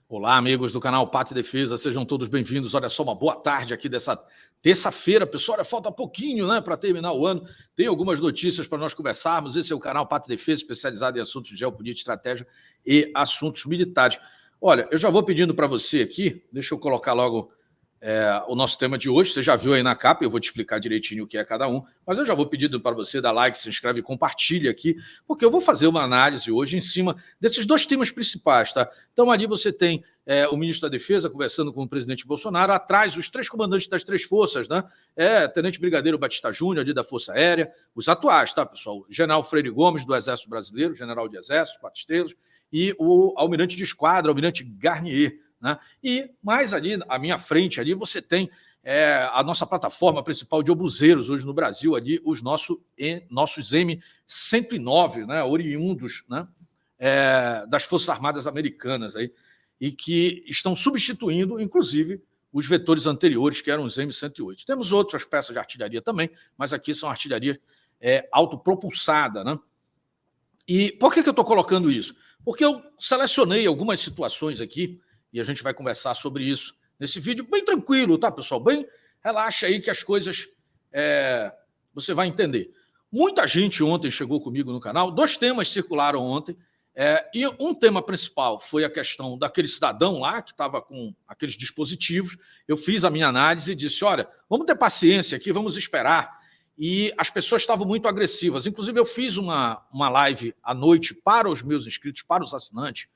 Olá, amigos do canal Pátria e Defesa, sejam todos bem-vindos. Olha só, uma boa tarde aqui dessa terça-feira, pessoal. Olha, falta pouquinho, né, para terminar o ano. Tem algumas notícias para nós conversarmos. Esse é o canal Pátria e Defesa, especializado em assuntos de geopolítica, estratégia e assuntos militares. Olha, eu já vou pedindo para você aqui, deixa eu colocar logo o nosso tema de hoje. Você já viu aí na capa, eu vou te explicar direitinho o que é cada um, mas eu já vou pedindo para você dar like, se inscreve e compartilha aqui, porque eu vou fazer uma análise hoje em cima desses dois temas principais, tá? Então ali você tem o ministro da Defesa conversando com o presidente Bolsonaro, atrás os três comandantes das três forças, né? Tenente Brigadeiro Batista Júnior, ali da Força Aérea, os atuais, tá, pessoal? General Freire Gomes, do Exército Brasileiro, general de Exército, 4 estrelas, e o almirante de esquadra, almirante Garnier, né? E mais ali, à minha frente, ali você tem a nossa plataforma principal de obuseiros hoje no Brasil, ali, os nossos M109, né? Oriundos, né? Das Forças Armadas Americanas, aí, e que estão substituindo, inclusive, os vetores anteriores, que eram os M108. Temos outras peças de artilharia também, mas aqui são artilharia autopropulsada, né? E por que eu estou colocando isso? Porque eu selecionei algumas situações aqui, e a gente vai conversar sobre isso nesse vídeo, bem tranquilo, tá, pessoal? Bem, relaxa aí que as coisas você vai entender. Muita gente ontem chegou comigo no canal, 2 temas circularam ontem, e um tema principal foi a questão daquele cidadão lá que estava com aqueles dispositivos. Eu fiz a minha análise e disse, olha, vamos ter paciência aqui, vamos esperar. E as pessoas estavam muito agressivas. Inclusive, eu fiz uma live à noite para os meus inscritos, para os assinantes,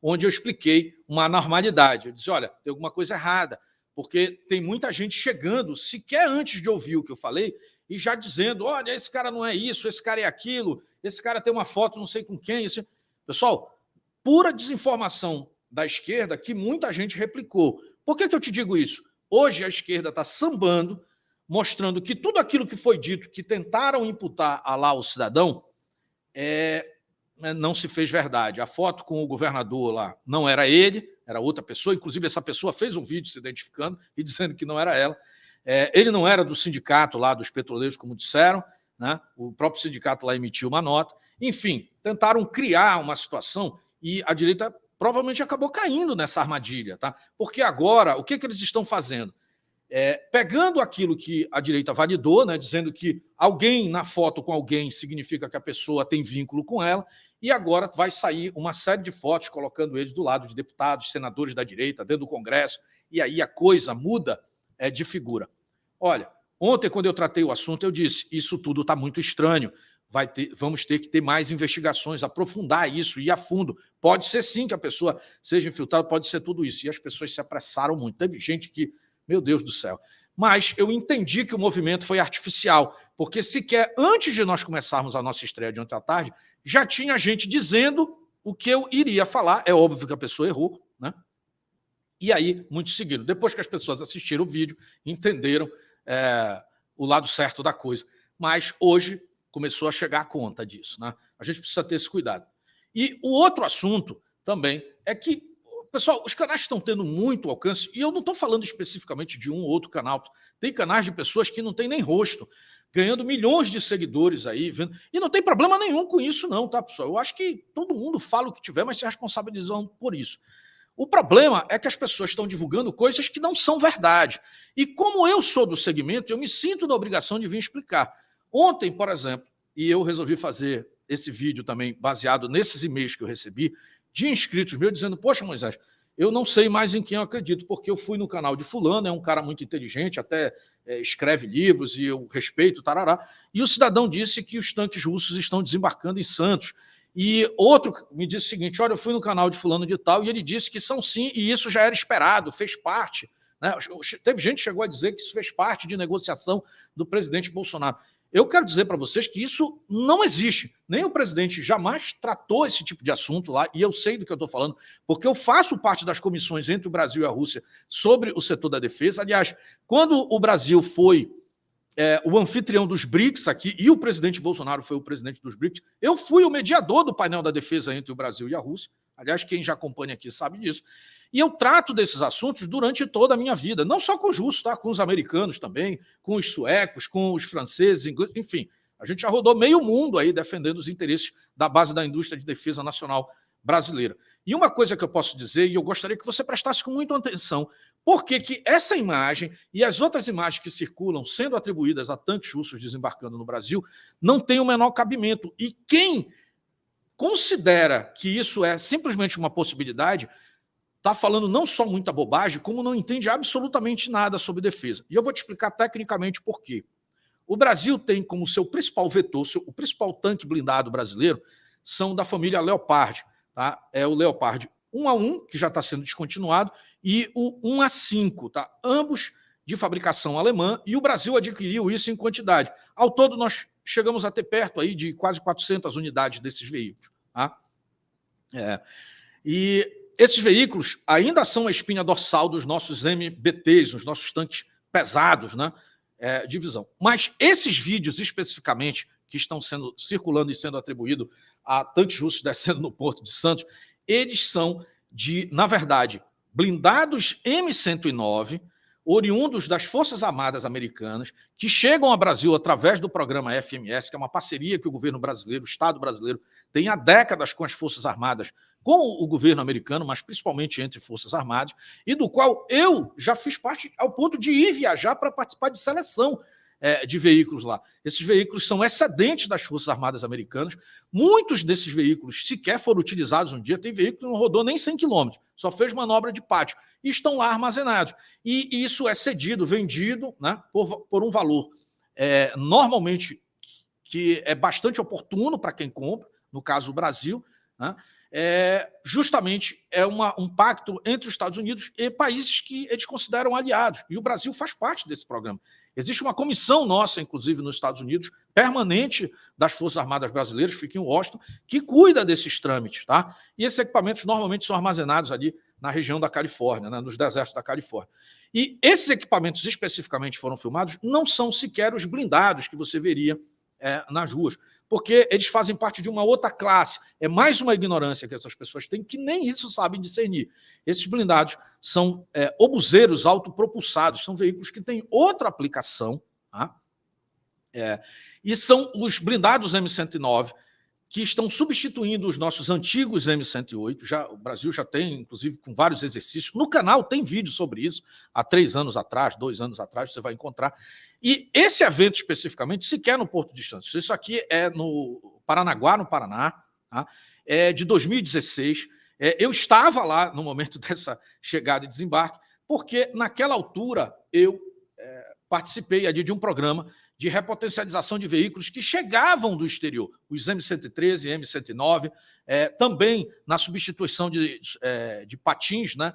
onde eu expliquei uma anormalidade. Eu disse, olha, tem alguma coisa errada, porque tem muita gente chegando, sequer antes de ouvir o que eu falei, e já dizendo, olha, esse cara não é isso, esse cara é aquilo, esse cara tem uma foto não sei com quem. Esse... Pessoal, pura desinformação da esquerda que muita gente replicou. Por que eu te digo isso? Hoje a esquerda está sambando, mostrando que tudo aquilo que foi dito, que tentaram imputar a lá ao cidadão, não se fez verdade. A foto com o governador lá não era ele, era outra pessoa. Inclusive, essa pessoa fez um vídeo se identificando e dizendo que não era ela. Ele não era do sindicato lá dos petroleiros, como disseram, né? O próprio sindicato lá emitiu uma nota. Enfim, tentaram criar uma situação e a direita provavelmente acabou caindo nessa armadilha, tá? Porque agora, o que eles estão fazendo? Pegando aquilo que a direita validou, né, dizendo que alguém na foto com alguém significa que a pessoa tem vínculo com ela, e agora vai sair uma série de fotos colocando eles do lado de deputados, senadores da direita, dentro do Congresso, e aí a coisa muda de figura. Olha, ontem, quando eu tratei o assunto, eu disse, isso tudo está muito estranho, vamos ter que ter mais investigações, aprofundar isso, ir a fundo. Pode ser sim que a pessoa seja infiltrada, pode ser tudo isso. E as pessoas se apressaram muito. Teve gente que, meu Deus do céu. Mas eu entendi que o movimento foi artificial, porque sequer antes de nós começarmos a nossa estreia de ontem à tarde, já tinha gente dizendo o que eu iria falar. É óbvio que a pessoa errou, né? E aí, muito seguido. Depois que as pessoas assistiram o vídeo, entenderam o lado certo da coisa. Mas hoje começou a chegar a conta disso, né? A gente precisa ter esse cuidado. E o outro assunto também é que, pessoal, os canais estão tendo muito alcance, e eu não estou falando especificamente de um ou outro canal. Tem canais de pessoas que não têm nem rosto, ganhando milhões de seguidores aí, vendo. E não tem problema nenhum com isso, não, tá, pessoal? Eu acho que todo mundo fala o que tiver, mas se responsabilizam por isso. O problema é que as pessoas estão divulgando coisas que não são verdade. E como eu sou do segmento, eu me sinto na obrigação de vir explicar. Ontem, por exemplo, e eu resolvi fazer esse vídeo também baseado nesses e-mails que eu recebi, de inscritos meus dizendo, poxa, Moisés, eu não sei mais em quem eu acredito, porque eu fui no canal de fulano, é um cara muito inteligente, até escreve livros e eu respeito, tarará, e o cidadão disse que os tanques russos estão desembarcando em Santos. E outro me disse o seguinte, olha, eu fui no canal de fulano de tal, e ele disse que são sim, e isso já era esperado, fez parte, né? Teve gente que chegou a dizer que isso fez parte de negociação do presidente Bolsonaro. Eu quero dizer para vocês que isso não existe. Nem o presidente jamais tratou esse tipo de assunto lá, e eu sei do que eu estou falando, porque eu faço parte das comissões entre o Brasil e a Rússia sobre o setor da defesa. Aliás, quando o Brasil foi o anfitrião dos BRICS aqui, e o presidente Bolsonaro foi o presidente dos BRICS, eu fui o mediador do painel da defesa entre o Brasil e a Rússia. Aliás, quem já acompanha aqui sabe disso. E eu trato desses assuntos durante toda a minha vida, não só com os russos, tá? Com os americanos também, com os suecos, com os franceses, ingleses, enfim. A gente já rodou meio mundo aí defendendo os interesses da base da indústria de defesa nacional brasileira. E uma coisa que eu posso dizer, e eu gostaria que você prestasse com muita atenção, por que essa imagem e as outras imagens que circulam, sendo atribuídas a tanques russos desembarcando no Brasil, não tem o menor cabimento. E quem considera que isso é simplesmente uma possibilidade, está falando não só muita bobagem, como não entende absolutamente nada sobre defesa. E eu vou te explicar tecnicamente por quê. O Brasil tem como seu principal vetor, o principal tanque blindado brasileiro, são da família Leopard. Tá? É o Leopard 1A1, que já está sendo descontinuado, e o 1A5, tá? Ambos de fabricação alemã, e o Brasil adquiriu isso em quantidade. Ao todo, nós chegamos a ter perto aí de quase 400 unidades desses veículos. Tá? E esses veículos ainda são a espinha dorsal dos nossos MBTs, dos nossos tanques pesados, né? De visão. Mas esses vídeos, especificamente, que estão sendo circulando e sendo atribuídos a tanques russos descendo no Porto de Santos, eles são na verdade, blindados M109, oriundos das Forças Armadas Americanas, que chegam ao Brasil através do programa FMS, que é uma parceria que o governo brasileiro, o Estado brasileiro, tem há décadas com as Forças Armadas, com o governo americano, mas principalmente entre Forças Armadas, e do qual eu já fiz parte ao ponto de ir viajar para participar de seleção de veículos lá. Esses veículos são excedentes das Forças Armadas Americanas. Muitos desses veículos sequer foram utilizados um dia. Tem veículo que não rodou nem 100 quilômetros, só fez manobra de pátio, e estão lá armazenados. E isso é cedido, vendido, né, por um valor normalmente que é bastante oportuno para quem compra, no caso o Brasil, né, justamente um pacto entre os Estados Unidos e países que eles consideram aliados, e o Brasil faz parte desse programa. Existe uma comissão nossa, inclusive nos Estados Unidos, permanente das Forças Armadas Brasileiras, fica em Washington, que cuida desses trâmites. Tá? E esses equipamentos normalmente são armazenados ali na região da Califórnia, né, nos desertos da Califórnia. E esses equipamentos especificamente foram filmados, não são sequer os blindados que você veria nas ruas, porque eles fazem parte de uma outra classe. É mais uma ignorância que essas pessoas têm, que nem isso sabem discernir. Esses blindados são obuseiros autopropulsados, são veículos que têm outra aplicação, tá? E são os blindados M109, que estão substituindo os nossos antigos M108. O Brasil já tem, inclusive, com vários exercícios. No canal tem vídeo sobre isso, há 3 anos atrás, 2 anos atrás, você vai encontrar. E esse evento, especificamente, sequer no Porto de Santos. Isso aqui é no Paranaguá, no Paraná, tá? É de 2016. Eu estava lá no momento dessa chegada e desembarque, porque naquela altura eu participei ali de um programa de repotencialização de veículos que chegavam do exterior, os M113 e M109, também na substituição de patins, né,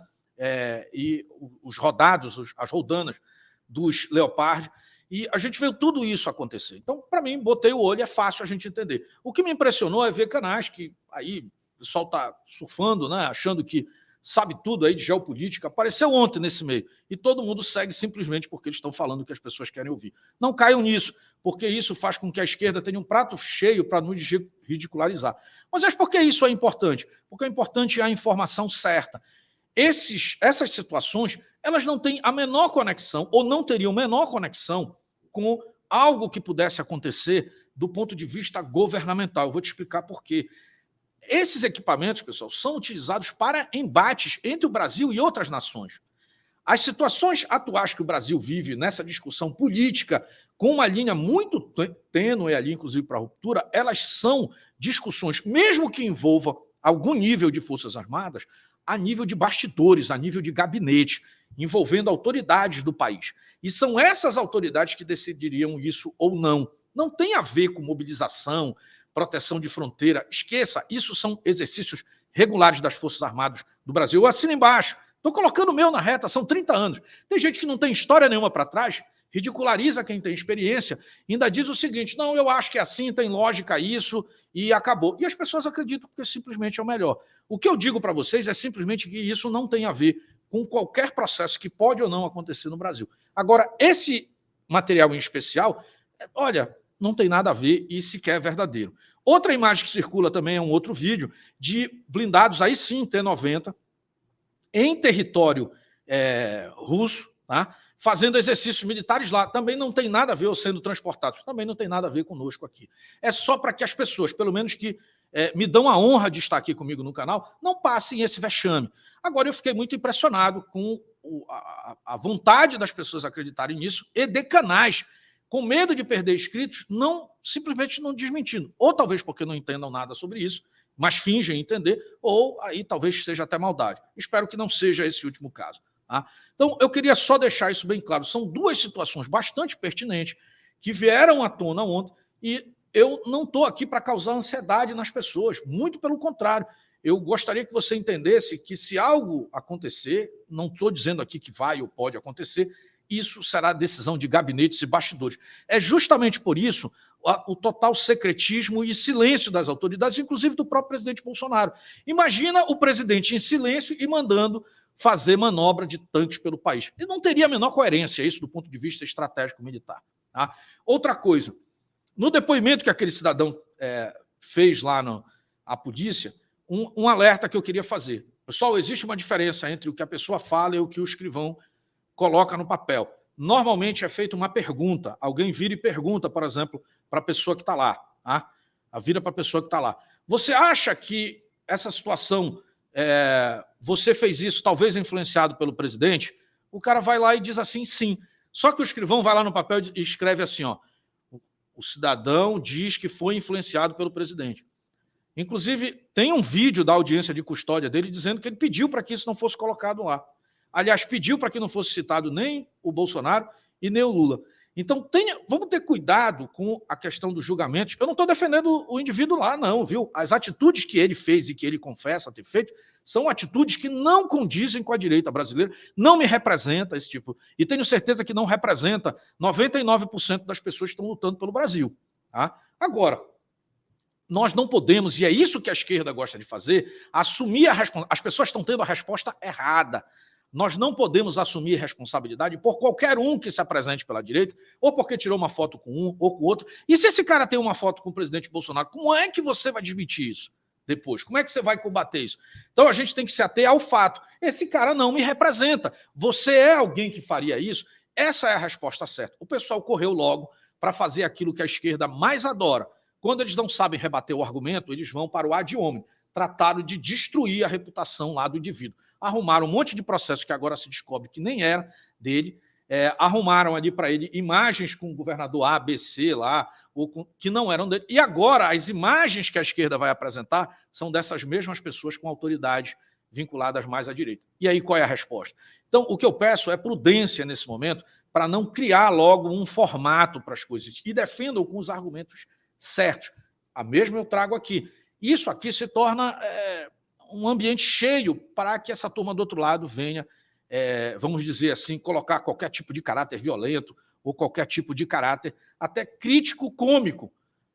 e os rodados, as roldanas dos Leopard, e a gente viu tudo isso acontecer. Então, para mim, botei o olho, é fácil a gente entender. O que me impressionou é ver canais que aí o pessoal está surfando, né, achando que sabe tudo aí de geopolítica, apareceu ontem nesse meio, e todo mundo segue simplesmente porque eles estão falando o que as pessoas querem ouvir. Não caiam nisso, porque isso faz com que a esquerda tenha um prato cheio para nos ridicularizar. Mas por que isso é importante? Porque é importante a informação certa. Essas situações, elas não têm a menor conexão, ou não teriam menor conexão com algo que pudesse acontecer do ponto de vista governamental. Eu vou te explicar por quê. Esses equipamentos, pessoal, são utilizados para embates entre o Brasil e outras nações. As situações atuais que o Brasil vive nessa discussão política, com uma linha muito tênue ali, inclusive para a ruptura, elas são discussões, mesmo que envolvam algum nível de Forças Armadas, a nível de bastidores, a nível de gabinete, envolvendo autoridades do país. E são essas autoridades que decidiriam isso ou não. Não tem a ver com mobilização, proteção de fronteira, esqueça, isso são exercícios regulares das Forças Armadas do Brasil. Eu assino embaixo, estou colocando o meu na reta, são 30 anos. Tem gente que não tem história nenhuma para trás, ridiculariza quem tem experiência, ainda diz o seguinte, não, eu acho que é assim, tem lógica isso, e acabou. E as pessoas acreditam porque simplesmente é o melhor. O que eu digo para vocês é simplesmente que isso não tem a ver com qualquer processo que pode ou não acontecer no Brasil. Agora, esse material em especial, olha, não tem nada a ver e sequer é verdadeiro. Outra imagem que circula também é um outro vídeo de blindados, aí sim, T-90, em território russo, tá? Fazendo exercícios militares lá. Também não tem nada a ver ou sendo transportados. Também não tem nada a ver conosco aqui. É só para que as pessoas, pelo menos que me dão a honra de estar aqui comigo no canal, não passem esse vexame. Agora, eu fiquei muito impressionado com a vontade das pessoas acreditarem nisso e de canais, com medo de perder inscritos, simplesmente não desmentindo. Ou talvez porque não entendam nada sobre isso, mas fingem entender, ou aí talvez seja até maldade. Espero que não seja esse último caso. Tá? Então, eu queria só deixar isso bem claro. São duas situações bastante pertinentes que vieram à tona ontem e eu não estou aqui para causar ansiedade nas pessoas, muito pelo contrário. Eu gostaria que você entendesse que se algo acontecer, não estou dizendo aqui que vai ou pode acontecer, isso será decisão de gabinetes e bastidores. É justamente por isso o total secretismo e silêncio das autoridades, inclusive do próprio presidente Bolsonaro. Imagina o presidente em silêncio e mandando fazer manobra de tanques pelo país. E não teria a menor coerência isso do ponto de vista estratégico militar. Tá? Outra coisa, no depoimento que aquele cidadão fez lá à polícia, um alerta que eu queria fazer. Pessoal, existe uma diferença entre o que a pessoa fala e o que o escrivão coloca no papel. Normalmente é feita uma pergunta. Alguém vira e pergunta, por exemplo, para a pessoa que está lá. Tá? Vira para a pessoa que está lá. Você acha que essa situação, você fez isso talvez influenciado pelo presidente? O cara vai lá e diz assim, sim. Só que o escrivão vai lá no papel e escreve assim, ó, o cidadão diz que foi influenciado pelo presidente. Inclusive, tem um vídeo da audiência de custódia dele dizendo que ele pediu para que isso não fosse colocado lá. Aliás, pediu para que não fosse citado nem o Bolsonaro e nem o Lula. Então, vamos ter cuidado com a questão dos julgamentos. Eu não estou defendendo o indivíduo lá, não, viu? As atitudes que ele fez e que ele confessa ter feito são atitudes que não condizem com a direita brasileira, não me representa esse tipo. E tenho certeza que não representa 99% das pessoas que estão lutando pelo Brasil. Tá? Agora, nós não podemos, e é isso que a esquerda gosta de fazer, assumir a responsabilidade. As pessoas estão tendo a resposta errada. Nós não podemos assumir responsabilidade por qualquer um que se apresente pela direita, ou porque tirou uma foto com um ou com outro. E se esse cara tem uma foto com o presidente Bolsonaro, como é que você vai desmentir isso depois? Como é que você vai combater isso? Então a gente tem que se ater ao fato. Esse cara não me representa. Você é alguém que faria isso? Essa é a resposta certa. O pessoal correu logo para fazer aquilo que a esquerda mais adora. Quando eles não sabem rebater o argumento, eles vão para o ad hominem. Trataram de destruir a reputação lá do indivíduo. Arrumaram um monte de processos que agora se descobre que nem era dele, arrumaram ali para ele imagens com o governador A, B, C lá, que não eram dele. E agora as imagens que a esquerda vai apresentar são dessas mesmas pessoas com autoridades vinculadas mais à direita. E aí qual é a resposta? Então, o que eu peço é prudência nesse momento para não criar logo um formato para as coisas e defendam com os argumentos certos. A mesma eu trago aqui. Isso aqui se torna um ambiente cheio para que essa turma do outro lado venha, vamos dizer assim, colocar qualquer tipo de caráter violento ou qualquer tipo de caráter até crítico, cômico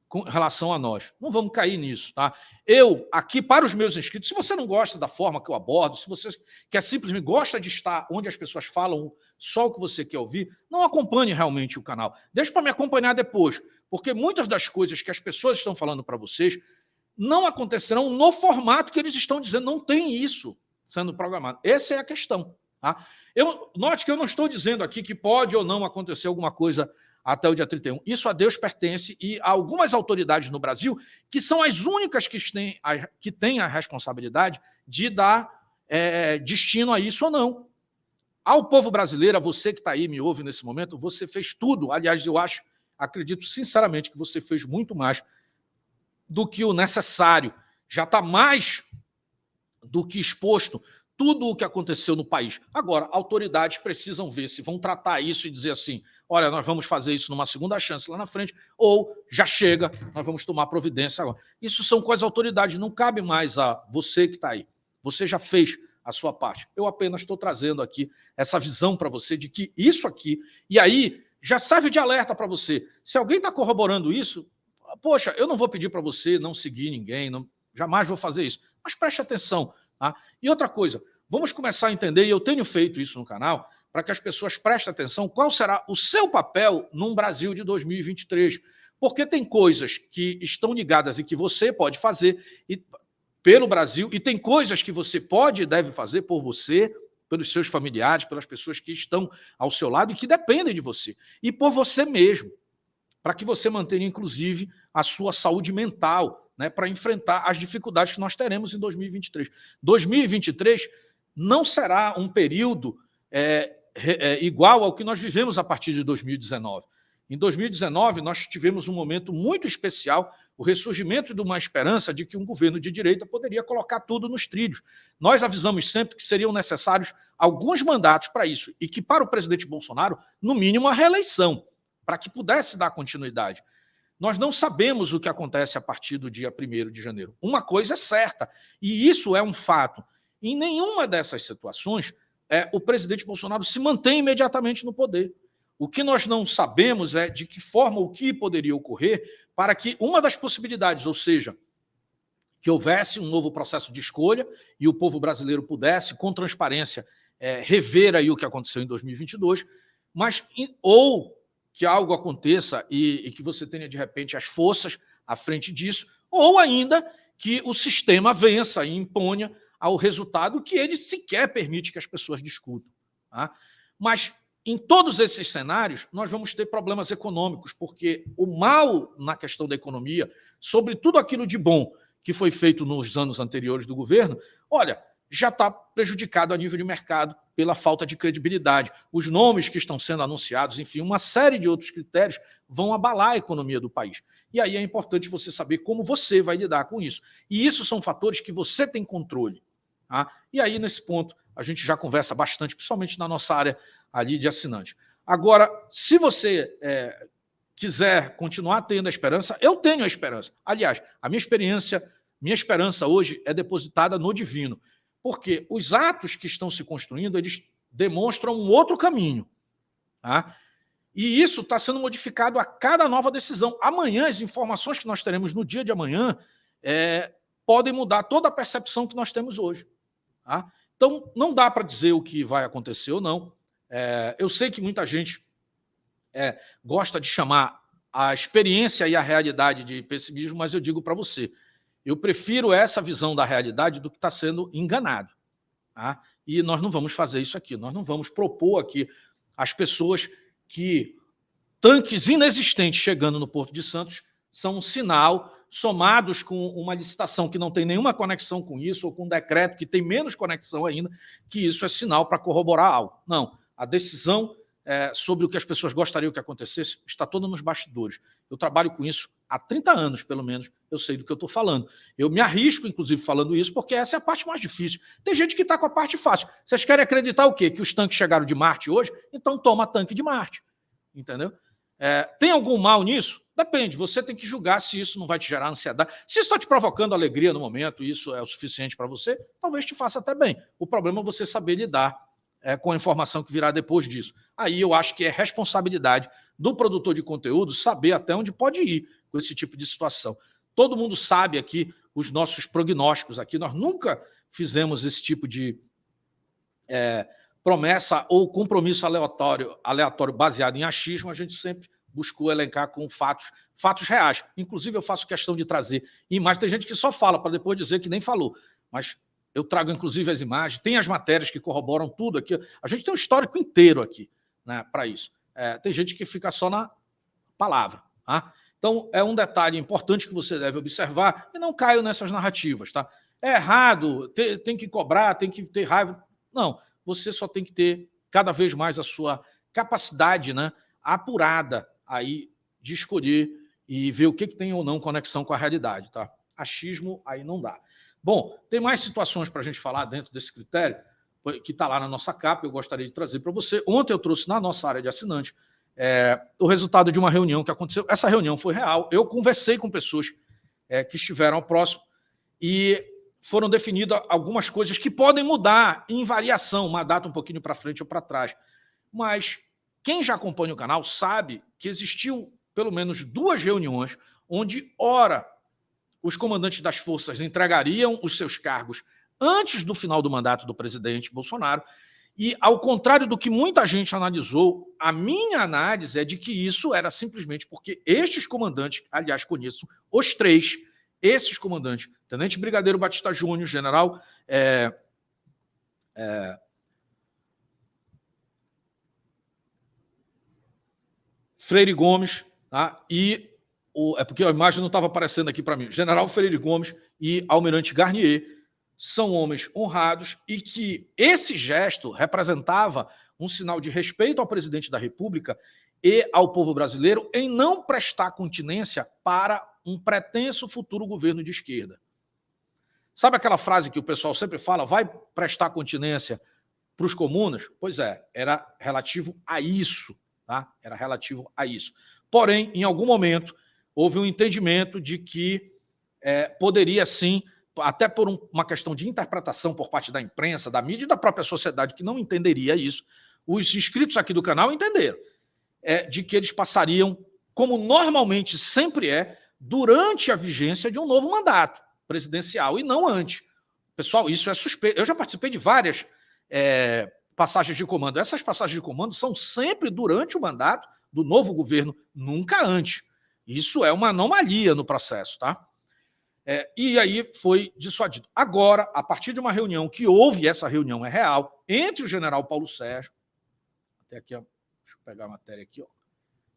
com relação a nós. Não vamos cair nisso. Tá? Eu, aqui, para os meus inscritos, se você não gosta da forma que eu abordo, se você quer simplesmente gosta de estar onde as pessoas falam só o que você quer ouvir, não acompanhe realmente o canal. Deixe para me acompanhar depois, porque muitas das coisas que as pessoas estão falando para vocês não acontecerão no formato que eles estão dizendo. Não tem isso sendo programado. Essa é a questão. Tá? Note que eu não estou dizendo aqui que pode ou não acontecer alguma coisa até o dia 31. Isso a Deus pertence e a algumas autoridades no Brasil que são as únicas que têm a responsabilidade de dar destino a isso ou não. Ao povo brasileiro, a você que está aí, me ouve nesse momento, você fez tudo. Aliás, acredito sinceramente que você fez muito mais do que o necessário. Já está mais do que exposto tudo o que aconteceu no país. Agora, autoridades precisam ver se vão tratar isso e dizer assim, olha, nós vamos fazer isso numa segunda chance lá na frente, ou já chega, nós vamos tomar providência agora. Isso são com as autoridades, não cabe mais a você que está aí. Você já fez a sua parte. Eu apenas estou trazendo aqui essa visão para você de que isso aqui, e aí já serve de alerta para você. Se alguém está corroborando isso, poxa, eu não vou pedir para você não seguir ninguém, jamais vou fazer isso, mas preste atenção. Tá? E outra coisa, vamos começar a entender, e eu tenho feito isso no canal, para que as pessoas prestem atenção qual será o seu papel num Brasil de 2023. Porque tem coisas que estão ligadas e que você pode fazer pelo Brasil, e tem coisas que você pode e deve fazer por você, pelos seus familiares, pelas pessoas que estão ao seu lado e que dependem de você, e por você mesmo, para que você mantenha, inclusive, a sua saúde mental, né, para enfrentar as dificuldades que nós teremos em 2023. 2023 não será um período igual ao que nós vivemos a partir de 2019. Em 2019, nós tivemos um momento muito especial, o ressurgimento de uma esperança de que um governo de direita poderia colocar tudo nos trilhos. Nós avisamos sempre que seriam necessários alguns mandatos para isso, e que para o presidente Bolsonaro, no mínimo, a reeleição, para que pudesse dar continuidade. Nós não sabemos o que acontece a partir do dia 1º de janeiro. Uma coisa é certa, e isso é um fato. Em nenhuma dessas situações, o presidente Bolsonaro se mantém imediatamente no poder. O que nós não sabemos é de que forma o que poderia ocorrer para que uma das possibilidades, ou seja, que houvesse um novo processo de escolha e o povo brasileiro pudesse, com transparência, rever aí o que aconteceu em 2022, mas ou que algo aconteça e que você tenha, de repente, as forças à frente disso, ou ainda que o sistema vença e imponha ao resultado que ele sequer permite que as pessoas discutam. Tá? Mas, em todos esses cenários, nós vamos ter problemas econômicos, porque o mal na questão da economia, sobre tudo aquilo de bom que foi feito nos anos anteriores do governo, olha, já está prejudicado a nível de mercado pela falta de credibilidade. Os nomes que estão sendo anunciados, enfim, uma série de outros critérios vão abalar a economia do país. E aí é importante você saber como você vai lidar com isso. E isso são fatores que você tem controle. Tá? E aí, nesse ponto, a gente já conversa bastante, principalmente na nossa área ali de assinante. Agora, se você quiser continuar tendo a esperança, eu tenho a esperança. Aliás, a minha esperança hoje é depositada no divino, porque os atos que estão se construindo, eles demonstram um outro caminho. Tá? E isso está sendo modificado a cada nova decisão. Amanhã, as informações que nós teremos no dia de amanhã podem mudar toda a percepção que nós temos hoje. Tá? Então, não dá para dizer o que vai acontecer ou não. Eu sei que muita gente gosta de chamar a experiência e a realidade de pessimismo, mas eu digo para você, eu prefiro essa visão da realidade do que está sendo enganado. Tá? E nós não vamos fazer isso aqui, nós não vamos propor aqui às pessoas que tanques inexistentes chegando no Porto de Santos são um sinal, somados com uma licitação que não tem nenhuma conexão com isso, ou com um decreto que tem menos conexão ainda, que isso é sinal para corroborar algo. Não, a decisão sobre o que as pessoas gostariam que acontecesse está toda nos bastidores. Eu trabalho com isso há 30 anos, pelo menos, eu sei do que eu estou falando. Eu me arrisco, inclusive, falando isso, porque essa é a parte mais difícil. Tem gente que está com a parte fácil. Vocês querem acreditar o quê? Que os tanques chegaram de Marte hoje? Então toma tanque de Marte. Entendeu? Tem algum mal nisso? Depende, você tem que julgar se isso não vai te gerar ansiedade. Se isso está te provocando alegria no momento, e isso é o suficiente para você, talvez te faça até bem. O problema é você saber lidar com a informação que virá depois disso. Aí eu acho que é responsabilidade do produtor de conteúdo saber até onde pode ir com esse tipo de situação. Todo mundo sabe aqui os nossos prognósticos aqui, nós nunca fizemos esse tipo de promessa ou compromisso aleatório baseado em achismo, a gente sempre buscou elencar com fatos reais. Inclusive, eu faço questão de trazer imagens. Tem gente que só fala para depois dizer que nem falou, mas eu trago, inclusive, as imagens, tem as matérias que corroboram tudo aqui. A gente tem um histórico inteiro aqui, né, para isso. Tem gente que fica só na palavra. Tá? Então, é um detalhe importante que você deve observar e não caia nessas narrativas. Tá? É errado, tem que cobrar, tem que ter raiva. Não, você só tem que ter cada vez mais a sua capacidade, né, apurada aí de escolher e ver o que tem ou não conexão com a realidade. Tá? Achismo aí não dá. Bom, tem mais situações para a gente falar dentro desse critério, que está lá na nossa capa, eu gostaria de trazer para você. Ontem eu trouxe na nossa área de assinante o resultado de uma reunião que aconteceu. Essa reunião foi real, eu conversei com pessoas que estiveram ao próximo e foram definidas algumas coisas que podem mudar em variação, uma data um pouquinho para frente ou para trás. Mas quem já acompanha o canal sabe que existiu pelo menos 2 reuniões onde, ora, os comandantes das forças entregariam os seus cargos antes do final do mandato do presidente Bolsonaro, e, ao contrário do que muita gente analisou, a minha análise é de que isso era simplesmente porque estes comandantes, aliás, conheço os 3, esses comandantes, Tenente Brigadeiro Batista Júnior, General Freire Gomes, tá? E É porque a imagem não estava aparecendo aqui para mim. General Freire Gomes e Almirante Garnier são homens honrados e que esse gesto representava um sinal de respeito ao presidente da República e ao povo brasileiro em não prestar continência para um pretenso futuro governo de esquerda. Sabe aquela frase que o pessoal sempre fala, vai prestar continência para os comunas? Pois é, era relativo a isso, tá? Era relativo a isso. Porém, em algum momento, houve um entendimento de que poderia sim, até por uma questão de interpretação por parte da imprensa, da mídia e da própria sociedade, que não entenderia isso, os inscritos aqui do canal entenderam, de que eles passariam, como normalmente sempre durante a vigência de um novo mandato presidencial e não antes. Pessoal, isso é suspeito. Eu já participei de várias passagens de comando. Essas passagens de comando são sempre durante o mandato do novo governo, nunca antes. Isso é uma anomalia no processo, tá? E aí foi dissuadido. Agora, a partir de uma reunião que houve, essa reunião é real, entre o general Paulo Sérgio, até aqui, ó, deixa eu pegar a matéria aqui, ó,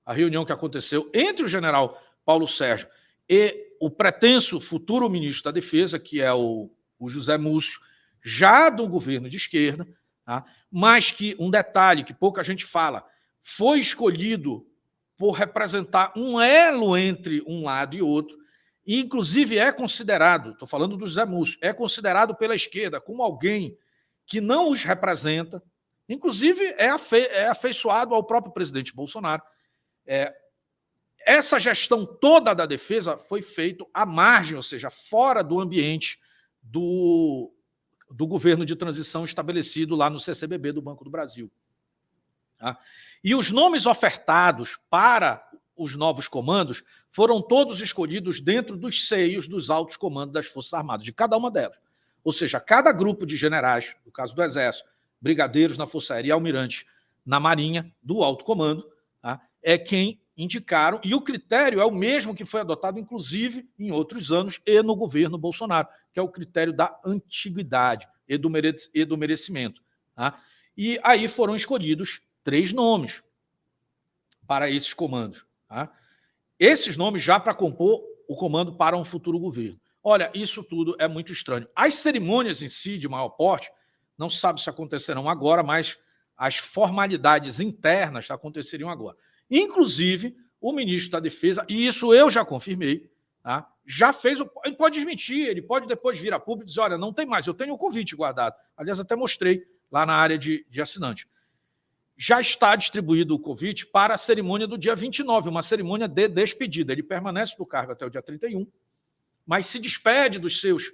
a reunião que aconteceu entre o general Paulo Sérgio e o pretenso futuro ministro da Defesa, que é o José Múcio, já do governo de esquerda, tá? Mas que, um detalhe que pouca gente fala, foi escolhido por representar um elo entre um lado e outro, e inclusive é considerado, estou falando do José Múcio, é considerado pela esquerda como alguém que não os representa, inclusive é afeiçoado ao próprio presidente Bolsonaro. Essa gestão toda da defesa foi feita à margem, ou seja, fora do ambiente do governo de transição estabelecido lá no CCBB do Banco do Brasil. Tá? E os nomes ofertados para os novos comandos foram todos escolhidos dentro dos seios dos altos comandos das Forças Armadas, de cada uma delas. Ou seja, cada grupo de generais, no caso do Exército, brigadeiros na Força Aérea e almirantes na Marinha, do alto comando, tá? É quem indicaram, e o critério é o mesmo que foi adotado, inclusive, em outros anos e no governo Bolsonaro, que é o critério da antiguidade e do merecimento. Tá? E aí foram escolhidos 3 nomes para esses comandos. Tá? Esses nomes já para compor o comando para um futuro governo. Olha, isso tudo é muito estranho. As cerimônias em si, de maior porte, não se sabe se acontecerão agora, mas as formalidades internas aconteceriam agora. Inclusive, o ministro da Defesa, e isso eu já confirmei, tá? Já fez, ele pode desmentir, ele pode depois vir a público e dizer, olha, não tem mais, eu tenho o convite guardado. Aliás, até mostrei lá na área de assinante. Já está distribuído o convite para a cerimônia do dia 29, uma cerimônia de despedida. Ele permanece no cargo até o dia 31, mas se despede dos seus,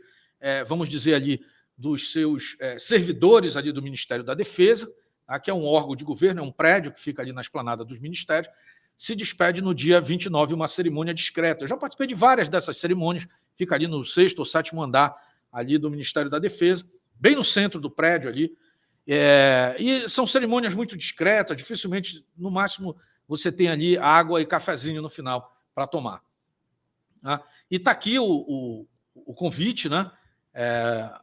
vamos dizer ali, dos seus servidores ali do Ministério da Defesa, tá? Que é um órgão de governo, é um prédio que fica ali na esplanada dos ministérios, se despede no dia 29, uma cerimônia discreta. Eu já participei de várias dessas cerimônias, fica ali no 6º ou 7º andar ali do Ministério da Defesa, bem no centro do prédio ali, e são cerimônias muito discretas, dificilmente, no máximo, você tem ali água e cafezinho no final para tomar. Tá? E está aqui o convite, né,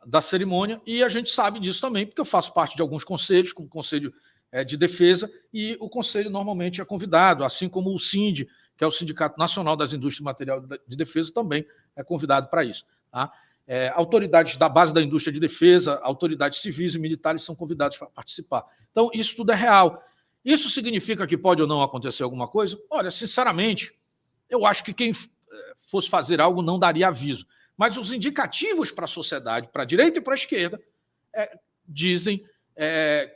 da cerimônia, e a gente sabe disso também, porque eu faço parte de alguns conselhos, como o Conselho de Defesa, e o Conselho normalmente é convidado, assim como o SINDE, que é o Sindicato Nacional das Indústrias de Material de Defesa, também é convidado para isso. Tá? Autoridades da base da indústria de defesa, autoridades civis e militares são convidados para participar. Então, isso tudo é real. Isso significa que pode ou não acontecer alguma coisa? Olha, sinceramente, eu acho que quem fosse fazer algo não daria aviso. Mas os indicativos para a sociedade, para a direita e para a esquerda, dizem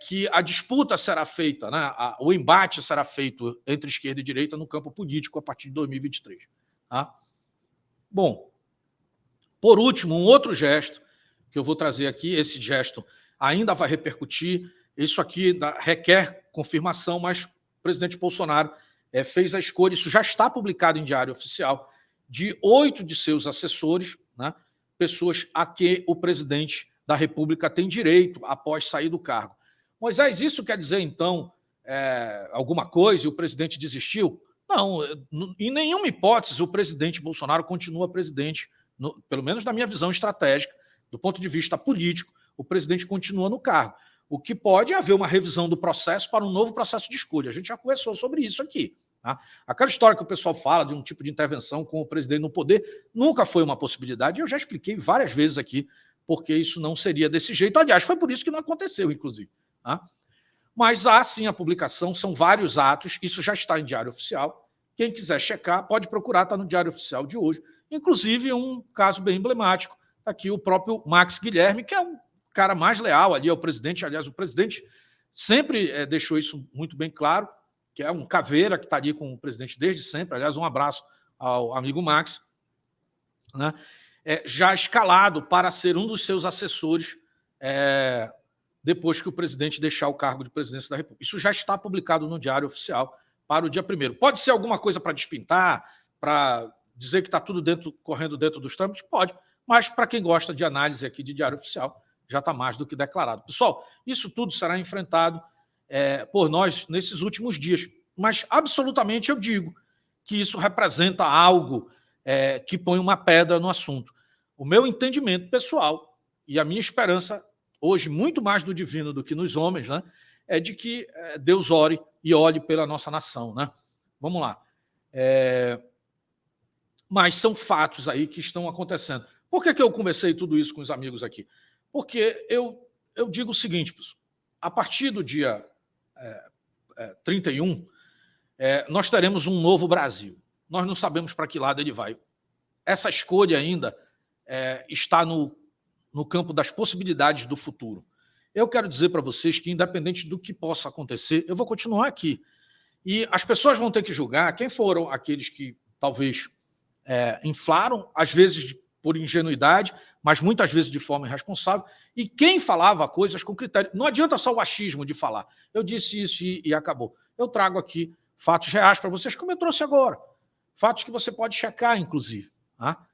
que a disputa será feita, né? O embate será feito entre esquerda e direita no campo político a partir de 2023. Tá? Bom, por último, um outro gesto que eu vou trazer aqui, esse gesto ainda vai repercutir, isso aqui requer confirmação, mas o presidente Bolsonaro fez a escolha, isso já está publicado em Diário Oficial, de 8 de seus assessores, né, pessoas a que o presidente da República tem direito após sair do cargo. Moisés, isso quer dizer, então, alguma coisa e o presidente desistiu? Não, em nenhuma hipótese o presidente Bolsonaro continua presidente, pelo menos na minha visão estratégica, do ponto de vista político, o presidente continua no cargo. O que pode haver uma revisão do processo para um novo processo de escolha. A gente já conversou sobre isso aqui. Tá? Aquela história que o pessoal fala de um tipo de intervenção com o presidente no poder nunca foi uma possibilidade, e eu já expliquei várias vezes aqui porque isso não seria desse jeito. Aliás, foi por isso que não aconteceu, inclusive. Tá? Mas há sim a publicação, são vários atos, isso já está em Diário Oficial. Quem quiser checar, pode procurar, está no Diário Oficial de hoje. Inclusive, um caso bem emblemático, aqui o próprio Max Guilherme, que é um cara mais leal ali ao presidente. Aliás, o presidente sempre deixou isso muito bem claro, que é um caveira que está ali com o presidente desde sempre. Aliás, um abraço ao amigo Max, né? Já escalado para ser um dos seus assessores depois que o presidente deixar o cargo de presidência da República. Isso já está publicado no Diário Oficial para o dia 1º. Pode ser alguma coisa para despintar, para dizer que está tudo correndo dentro dos trâmites? Pode, mas para quem gosta de análise aqui de Diário Oficial, já está mais do que declarado. Pessoal, isso tudo será enfrentado por nós nesses últimos dias, mas absolutamente eu digo que isso representa algo que põe uma pedra no assunto. O meu entendimento pessoal e a minha esperança, hoje muito mais no divino do que nos homens, né, é de que Deus ore e olhe pela nossa nação. Né? Vamos lá. Mas são fatos aí que estão acontecendo. Por que eu conversei tudo isso com os amigos aqui? Porque eu digo o seguinte, pessoal, a partir do dia 31, nós teremos um novo Brasil. Nós não sabemos para que lado ele vai. Essa escolha ainda está no campo das possibilidades do futuro. Eu quero dizer para vocês que, independente do que possa acontecer, eu vou continuar aqui. E as pessoas vão ter que julgar quem foram aqueles que talvez inflaram, às vezes por ingenuidade, mas muitas vezes de forma irresponsável, e quem falava coisas com critério. Não adianta só o achismo de falar. Eu disse isso e acabou. Eu trago aqui fatos reais para vocês, como eu trouxe agora. Fatos que você pode checar, inclusive. Tá?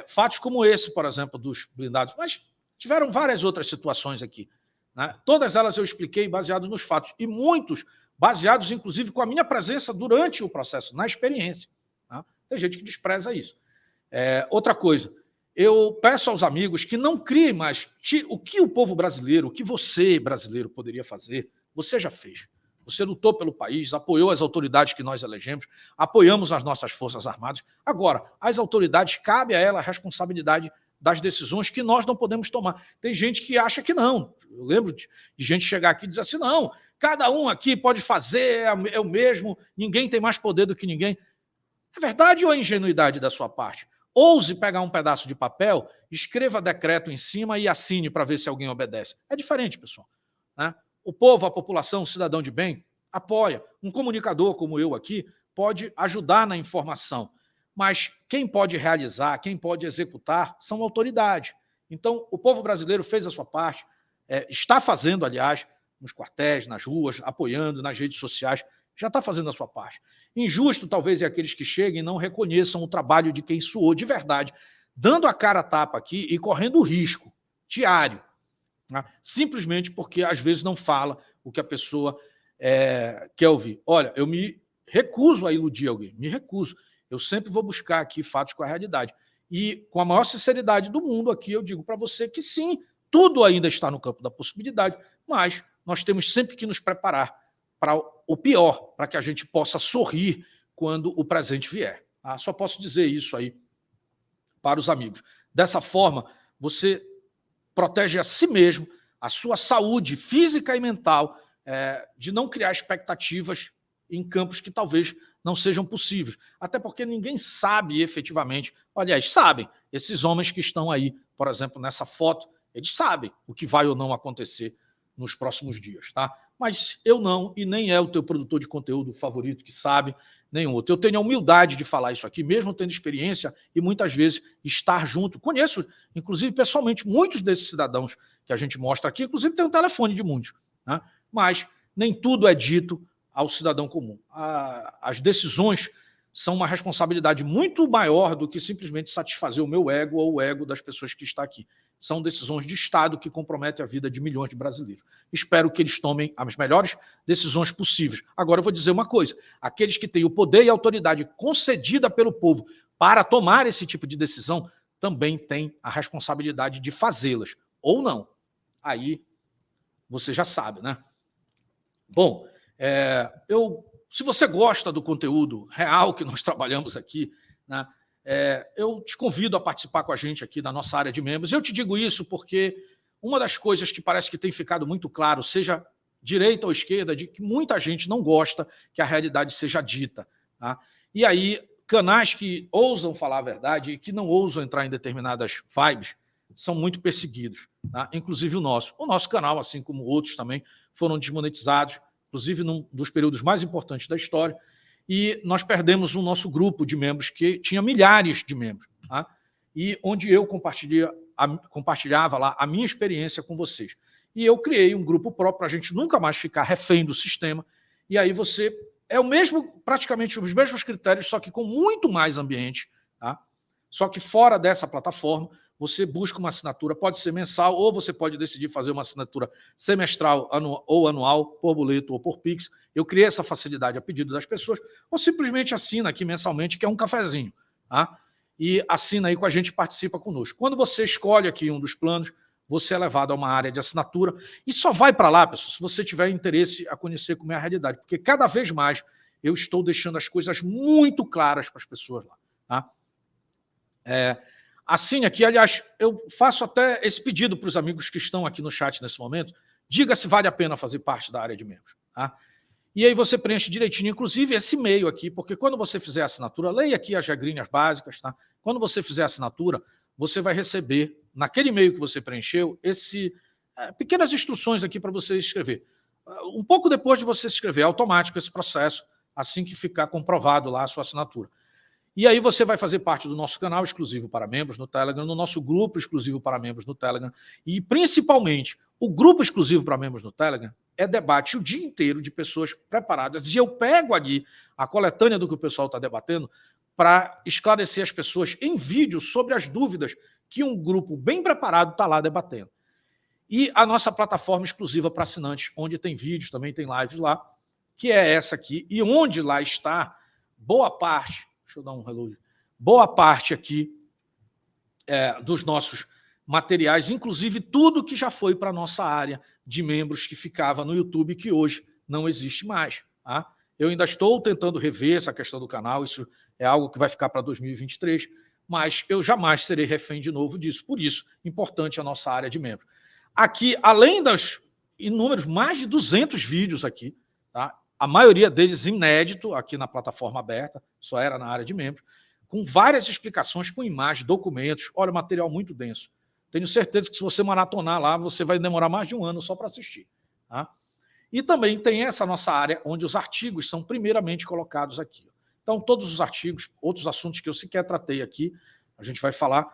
Fatos como esse, por exemplo, dos blindados. Mas tiveram várias outras situações aqui. Né? Todas elas eu expliquei baseados nos fatos. E muitos baseados, inclusive, com a minha presença durante o processo, na experiência. Tá? Tem gente que despreza isso. Outra coisa, eu peço aos amigos que não criem mais o que o povo brasileiro, o que você, brasileiro, poderia fazer, você já fez. Você lutou pelo país, apoiou as autoridades que nós elegemos, apoiamos as nossas Forças Armadas. Agora, às autoridades, cabe a elas a responsabilidade das decisões que nós não podemos tomar. Tem gente que acha que não. Eu lembro de gente chegar aqui e dizer assim, não, cada um aqui pode fazer, é o mesmo, ninguém tem mais poder do que ninguém. É verdade ou é ingenuidade da sua parte? Ouse pegar um pedaço de papel, escreva decreto em cima e assine para ver se alguém obedece. É diferente, pessoal. Né? O povo, a população, o cidadão de bem, apoia. Um comunicador como eu aqui pode ajudar na informação. Mas quem pode realizar, quem pode executar, são autoridades. Então, o povo brasileiro fez a sua parte, está fazendo, aliás, nos quartéis, nas ruas, apoiando, nas redes sociais, já está fazendo a sua parte. Injusto, talvez, é aqueles que cheguem e não reconheçam o trabalho de quem suou de verdade, dando a cara a tapa aqui e correndo o risco diário, né? Simplesmente porque, às vezes, não fala o que a pessoa quer ouvir. Olha, eu me recuso a iludir alguém, me recuso. Eu sempre vou buscar aqui fatos com a realidade. E, com a maior sinceridade do mundo aqui, eu digo para você que sim, tudo ainda está no campo da possibilidade, mas nós temos sempre que nos preparar para o pior, para que a gente possa sorrir quando o presente vier. Tá? Só posso dizer isso aí para os amigos. Dessa forma, você protege a si mesmo, a sua saúde física e mental, de não criar expectativas em campos que talvez não sejam possíveis. Até porque ninguém sabe efetivamente, aliás, sabem, esses homens que estão aí, por exemplo, nessa foto, eles sabem o que vai ou não acontecer nos próximos dias, tá? Mas eu não, e nem é o teu produtor de conteúdo favorito que sabe, nem outro. Eu tenho a humildade de falar isso aqui, mesmo tendo experiência e muitas vezes estar junto. Conheço, inclusive, pessoalmente, muitos desses cidadãos que a gente mostra aqui, inclusive tem um telefone de muitos, né? Mas nem tudo é dito ao cidadão comum. As decisões são uma responsabilidade muito maior do que simplesmente satisfazer o meu ego ou o ego das pessoas que estão aqui. São decisões de Estado que comprometem a vida de milhões de brasileiros. Espero que eles tomem as melhores decisões possíveis. Agora eu vou dizer uma coisa, aqueles que têm o poder e a autoridade concedida pelo povo para tomar esse tipo de decisão também têm a responsabilidade de fazê-las, ou não. Aí você já sabe, né? Bom, eu se você gosta do conteúdo real que nós trabalhamos aqui, né, eu te convido a participar com a gente aqui da nossa área de membros. Eu te digo isso porque uma das coisas que parece que tem ficado muito claro, seja direita ou esquerda, de que muita gente não gosta que a realidade seja dita. Tá? E aí, canais que ousam falar a verdade e que não ousam entrar em determinadas vibes são muito perseguidos, tá? Inclusive o nosso. O nosso canal, assim como outros também, foram desmonetizados, inclusive num dos períodos mais importantes da história, e nós perdemos o nosso grupo de membros, que tinha milhares de membros, tá? E onde eu compartilhava lá a minha experiência com vocês. E eu criei um grupo próprio para a gente nunca mais ficar refém do sistema, e aí você... É o mesmo, praticamente os mesmos critérios, só que com muito mais ambiente, tá? Só que fora dessa plataforma, você busca uma assinatura, pode ser mensal, ou você pode decidir fazer uma assinatura semestral ou anual, por boleto ou por Pix. Eu criei essa facilidade a pedido das pessoas, ou simplesmente assina aqui mensalmente, que é um cafezinho, tá? E assina aí com a gente e participa conosco. Quando você escolhe aqui um dos planos, você é levado a uma área de assinatura e só vai para lá, pessoal, se você tiver interesse a conhecer como é a realidade, porque cada vez mais eu estou deixando as coisas muito claras para as pessoas lá. Tá? Assine aqui, aliás, eu faço até esse pedido para os amigos que estão aqui no chat nesse momento, diga se vale a pena fazer parte da área de membros. Tá? E aí você preenche direitinho, inclusive esse e-mail aqui, porque quando você fizer a assinatura, leia aqui as regrinhas básicas, tá? Quando você fizer a assinatura, você vai receber, naquele e-mail que você preencheu, pequenas instruções aqui para você escrever. Um pouco depois de você se inscrever, é automático esse processo, assim que ficar comprovado lá a sua assinatura. E aí você vai fazer parte do nosso canal exclusivo para membros no Telegram, no nosso grupo exclusivo para membros no Telegram, e principalmente o grupo exclusivo para membros no Telegram é debate o dia inteiro de pessoas preparadas, e eu pego ali a coletânea do que o pessoal está debatendo para esclarecer as pessoas em vídeo sobre as dúvidas que um grupo bem preparado está lá debatendo. E a nossa plataforma exclusiva para assinantes, onde tem vídeos, também tem lives lá, que é essa aqui, e onde lá está boa parte, deixa eu dar um reload, boa parte aqui dos nossos materiais, inclusive tudo que já foi para a nossa área de membros que ficava no YouTube, que hoje não existe mais. Tá? Eu ainda estou tentando rever essa questão do canal, isso é algo que vai ficar para 2023, mas eu jamais serei refém de novo disso. Por isso, importante a nossa área de membros. Aqui, além das inúmeros, mais de 200 vídeos aqui, tá? A maioria deles inédito, aqui na plataforma aberta, só era na área de membros, com várias explicações, com imagens, documentos, olha, material muito denso. Tenho certeza que se você maratonar lá, você vai demorar mais de um ano só para assistir. Tá? E também tem essa nossa área, onde os artigos são primeiramente colocados aqui. Então, todos os artigos, outros assuntos que eu sequer tratei aqui, a gente vai falar,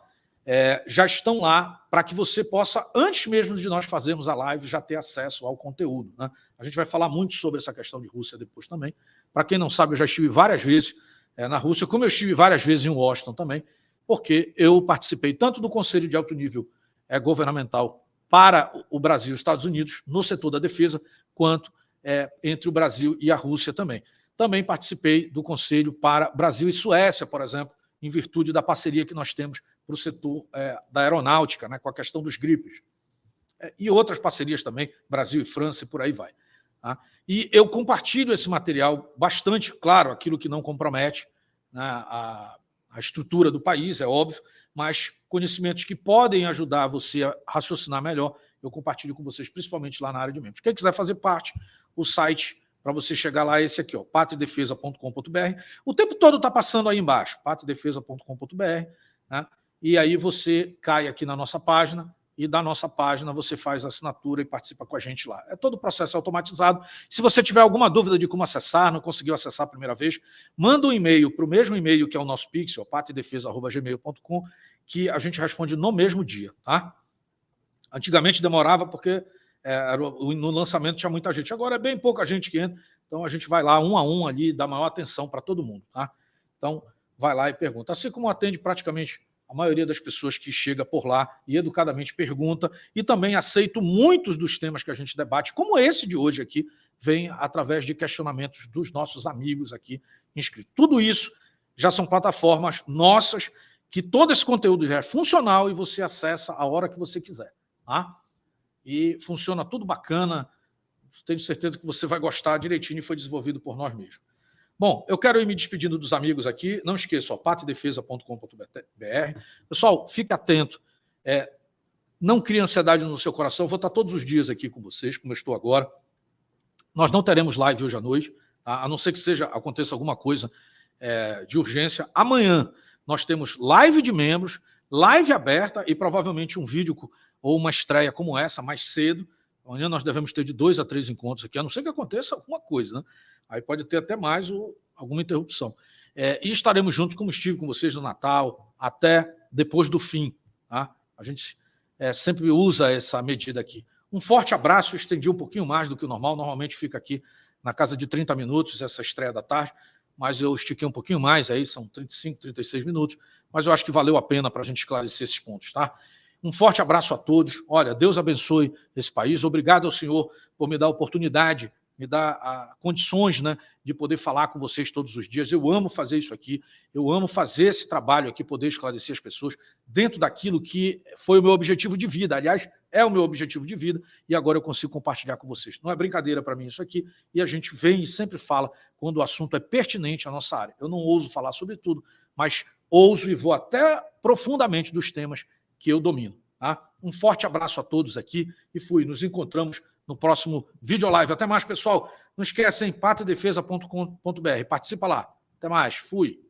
já estão lá para que você possa, antes mesmo de nós fazermos a live, já ter acesso ao conteúdo. Né? A gente vai falar muito sobre essa questão de Rússia depois também. Para quem não sabe, eu já estive várias vezes na Rússia, como eu estive várias vezes em Washington também, porque eu participei tanto do Conselho de Alto Nível Governamental para o Brasil e os Estados Unidos, no setor da defesa, quanto entre o Brasil e a Rússia também. Também participei do Conselho para Brasil e Suécia, por exemplo, em virtude da parceria que nós temos para o setor da aeronáutica, né, com a questão dos gripes. E outras parcerias também, Brasil e França e por aí vai. Tá? E eu compartilho esse material bastante, claro, aquilo que não compromete, né, a estrutura do país, é óbvio, mas conhecimentos que podem ajudar você a raciocinar melhor, eu compartilho com vocês, principalmente lá na área de membros. Quem quiser fazer parte, o site para você chegar lá é esse aqui, patriadefesa.com.br. O tempo todo está passando aí embaixo, patriadefesa.com.br, né? E aí você cai aqui na nossa página, e da nossa página você faz a assinatura e participa com a gente lá. É todo o processo automatizado. Se você tiver alguma dúvida de como acessar, não conseguiu acessar a primeira vez, manda um e-mail para o mesmo e-mail que é o nosso Pix, patriadefesa@gmail.com, que a gente responde no mesmo dia. Tá? Antigamente demorava porque no lançamento tinha muita gente. Agora é bem pouca gente que entra, então a gente vai lá um a um ali, dá maior atenção para todo mundo. Tá? Então, vai lá e pergunta. Assim como atende praticamente a maioria das pessoas que chega por lá e educadamente pergunta, e também aceito muitos dos temas que a gente debate, como esse de hoje aqui, vem através de questionamentos dos nossos amigos aqui inscritos. Tudo isso já são plataformas nossas, que todo esse conteúdo já é funcional e você acessa a hora que você quiser. Tá? E funciona tudo bacana, tenho certeza que você vai gostar direitinho e foi desenvolvido por nós mesmos. Bom, eu quero ir me despedindo dos amigos aqui. Não esqueça, patriodefesa.com.br. Pessoal, fique atento. Não crie ansiedade no seu coração. Vou estar todos os dias aqui com vocês, como eu estou agora. Nós não teremos live hoje à noite, tá? A não ser que aconteça alguma coisa de urgência. Amanhã nós temos live de membros, live aberta e provavelmente um vídeo ou uma estreia como essa, mais cedo. Amanhã nós devemos ter de 2 a 3 encontros aqui, a não ser que aconteça alguma coisa, né? Aí pode ter até mais alguma interrupção. E estaremos juntos, como estive com vocês no Natal, até depois do fim. Tá? A gente sempre usa essa medida aqui. Um forte abraço, eu estendi um pouquinho mais do que o normal, normalmente fica aqui na casa de 30 minutos, essa estreia da tarde, mas eu estiquei um pouquinho mais, aí são 35, 36 minutos, mas eu acho que valeu a pena para a gente esclarecer esses pontos, tá? Um forte abraço a todos. Olha, Deus abençoe esse país. Obrigado ao senhor por me dar a oportunidade, me dar condições, né, de poder falar com vocês todos os dias. Eu amo fazer isso aqui, eu amo fazer esse trabalho aqui, poder esclarecer as pessoas dentro daquilo que foi o meu objetivo de vida. Aliás, é o meu objetivo de vida e agora eu consigo compartilhar com vocês. Não é brincadeira para mim isso aqui e a gente vem e sempre fala quando o assunto é pertinente à nossa área. Eu não ouso falar sobre tudo, mas ouso e vou até profundamente dos temas que eu domino. Tá? Um forte abraço a todos aqui e fui. Nos encontramos no próximo vídeo live. Até mais, pessoal. Não esquecem, patriodefesa.com.br. Participa lá. Até mais. Fui.